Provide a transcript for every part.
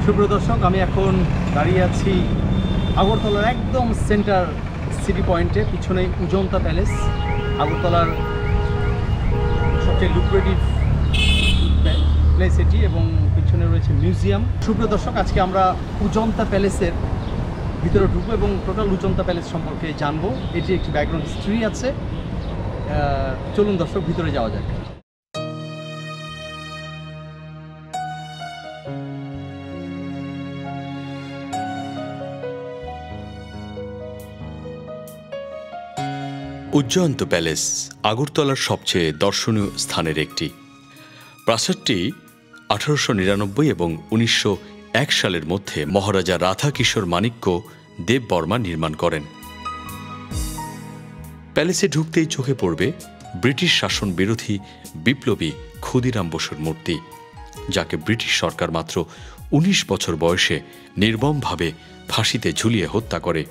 সুপ্রিয় দর্শক, আমি এখন দাঁড়িয়ে আছি আগরতলার একদম সেন্টার সিটি পয়েন্টে। পিছনে উজন্তা প্যালেস, আগরতলার সবচেয়ে লুক্রেটিভ প্লেস এটি, এবং পিছনে রয়েছে মিউজিয়াম। সুপ্রিয় দর্শক, আজকে আমরা উজন্তা প্যালেসের ভিতরে ঢুকবো এবং টোটাল উজন্তা প্যালেস সম্পর্কে জানবো। এটি একটি ব্যাকগ্রাউন্ড হিস্ট্রি আছে। চলুন দর্শক, ভিতরে যাওয়া যাক। উজ্জয়ন্ত প্যালেস আগরতলার সবচেয়ে দর্শনীয় স্থানের একটি। প্রাসাদটি 1899 এবং 1901 সালের মধ্যে মহারাজা রাধাকিশোর মাণিক্য দেববর্মা নির্মাণ করেন। প্যালেসে ঢুকতেই চোখে পড়বে ব্রিটিশ শাসন বিরোধী বিপ্লবী ক্ষুদিরাম বসুর মূর্তি, যাকে ব্রিটিশ সরকার মাত্র 19 বছর বয়সে নির্মমভাবে ফাঁসিতে ঝুলিয়ে হত্যা করে।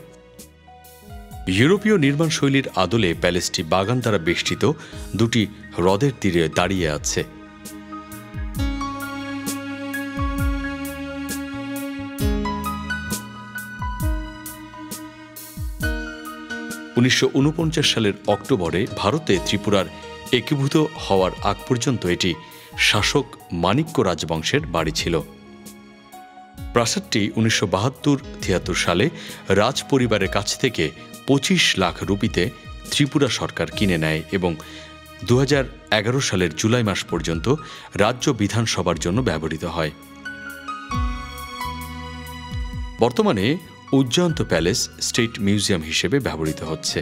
ইউরোপীয় নির্মাণ শৈলীর আদলে প্যালেসটি বাগান দ্বারা বেষ্টিত দুটি হ্রদের তীরে দাঁড়িয়ে আছে। (1949 সালের অক্টোবরে ভারতে ত্রিপুরার একীভূত হওয়ার আগ পর্যন্ত এটি শাসক মাণিক্য রাজবংশের বাড়ি ছিল। প্রাসাদটি 1972-73 সালে রাজ পরিবারের কাছ থেকে 25 লাখ রুপিতে ত্রিপুরা সরকার কিনে নেয় এবং 2011 সালের জুলাই মাস পর্যন্ত রাজ্য বিধানসভার জন্য ব্যবহৃত হয়। বর্তমানে উজ্জয়ন্ত প্যালেস স্টেট মিউজিয়াম হিসেবে ব্যবহৃত হচ্ছে।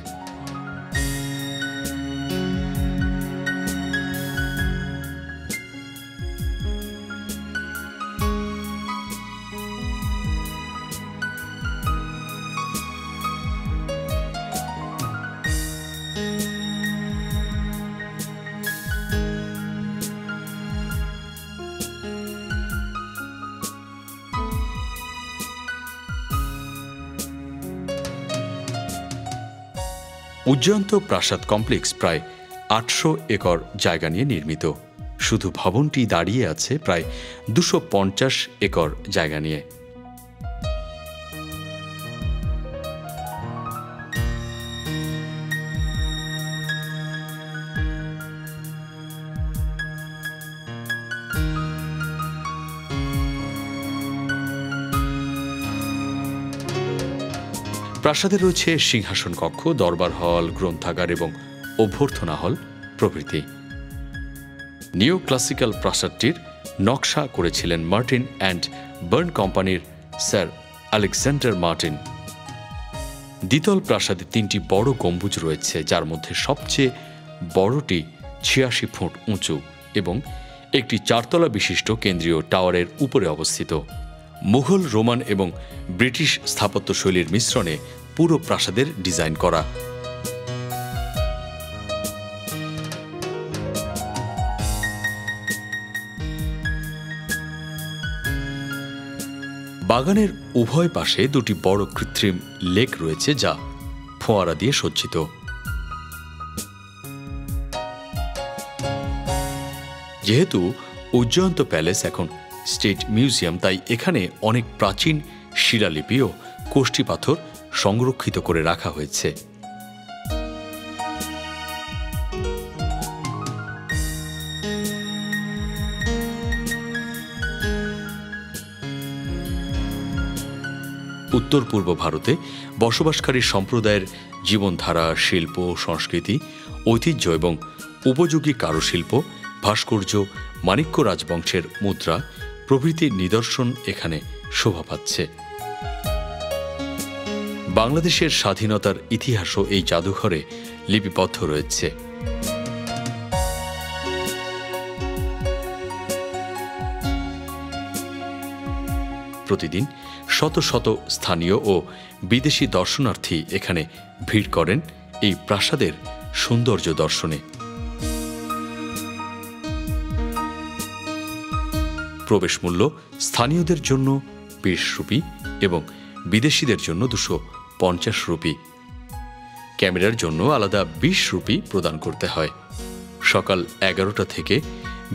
উজ্জয়ন্ত প্রাসাদ কমপ্লেক্স প্রায় 800 একর জায়গা নিয়ে নির্মিত। শুধু ভবনটি দাঁড়িয়ে আছে প্রায় 250 একর জায়গা নিয়ে। প্রাসাদে রয়েছে সিংহাসন কক্ষ, দরবার হল, গ্রন্থাগার এবং অভ্যর্থনা হল প্রভৃতি। নিও ক্লাসিক্যাল প্রাসাদটির নকশা করেছিলেন মার্টিন অ্যান্ড বার্ন কোম্পানির স্যার আলেকজান্ডার মার্টিন। দ্বিতল প্রাসাদে 3টি বড় গম্বুজ রয়েছে, যার মধ্যে সবচেয়ে বড়টি 86 ফুট উঁচু এবং একটি 4তলা বিশিষ্ট কেন্দ্রীয় টাওয়ারের উপরে অবস্থিত। মুঘল, রোমান এবং ব্রিটিশ স্থাপত্য শৈলীর মিশ্রণে পুরো প্রাসাদের ডিজাইন করা। বাগানের উভয় পাশে দুটি বড় কৃত্রিম লেক রয়েছে, যা ফোয়ারা দিয়ে সজ্জিত। যেহেতু উজ্জয়ন্ত প্যালেস এখন স্টেট মিউজিয়াম, তাই এখানে অনেক প্রাচীন শিলালিপি ও কোষ্ঠী পাথর সংরক্ষিত করে রাখা হয়েছে। উত্তর পূর্ব ভারতে বসবাসকারী সম্প্রদায়ের জীবনধারা, শিল্প, সংস্কৃতি, ঐতিহ্য এবং উপযোগী কারুশিল্প, ভাস্কর্য, মাণিক্য রাজবংশের মুদ্রা প্রভৃতির নিদর্শন এখানে শোভা পাচ্ছে। বাংলাদেশের স্বাধীনতার ইতিহাসও এই জাদুঘরে লিপিবদ্ধ রয়েছে। প্রতিদিন শত শত স্থানীয় ও বিদেশি দর্শনার্থী এখানে ভিড় করেন এই প্রাসাদের সৌন্দর্য দর্শনে। প্রবেশ মূল্য স্থানীয়দের জন্য 20 রুপি এবং বিদেশিদের জন্য 250 রুপি। ক্যামেরার জন্য আলাদা 20 রুপি প্রদান করতে হয়। সকাল 11টা থেকে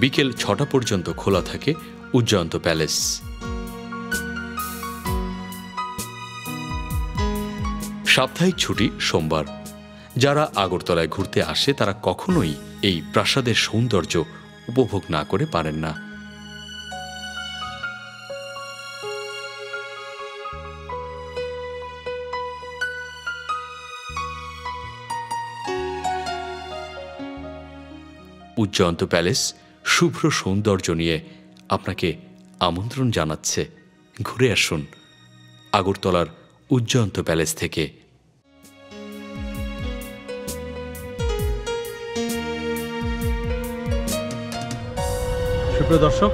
বিকেল 6টা পর্যন্ত খোলা থাকে উজ্জয়ন্ত প্যালেস। সাপ্তাহিক ছুটি সোমবার। যারা আগরতলায় ঘুরতে আসে তারা কখনোই এই প্রাসাদের সৌন্দর্য উপভোগ না করে পারেন না। উজ্জয়ন্ত প্যালেস শুভ্র সৌন্দর্য নিয়ে আপনাকে আমন্ত্রণ জানাচ্ছে। ঘুরে আসুন আগরতলার উজ্জয়ন্ত প্যালেস থেকে। সুপ্রিয় দর্শক,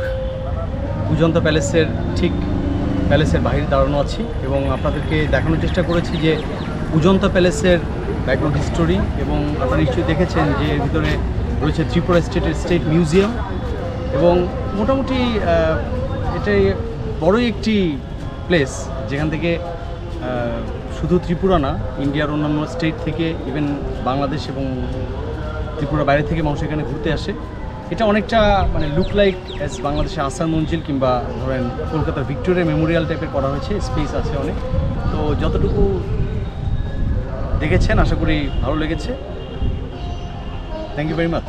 উজ্জয়ন্ত প্যালেসের ঠিক প্যালেসের বাইরে দাঁড়ানো আছি এবং আপনাদেরকে দেখানোর চেষ্টা করেছি যে উজ্জয়ন্ত প্যালেসের ব্যাকগ্রাউন্ড হিস্টোরি, এবং আপনারা নিশ্চয়ই দেখেছেন যে এর ভিতরে রয়েছে ত্রিপুরা স্টেট মিউজিয়াম, এবং মোটামুটি এটাই বড়ই একটি প্লেস যেখান থেকে শুধু ত্রিপুরা না, ইন্ডিয়ার অন্যান্য স্টেট থেকে, ইভেন বাংলাদেশ এবং ত্রিপুরা বাইরে থেকে মানুষ এখানে ঘুরতে আসে। এটা অনেকটা মানে লুক লাইক অ্যাজ বাংলাদেশে আসার মঞ্জিল কিংবা ধরেন কলকাতার ভিক্টোরিয়া মেমোরিয়াল টাইপের করা হয়েছে, স্পেস আছে অনেক। তো যতটুকু দেখেছেন আশা করি ভালো লেগেছে। Thank you very much.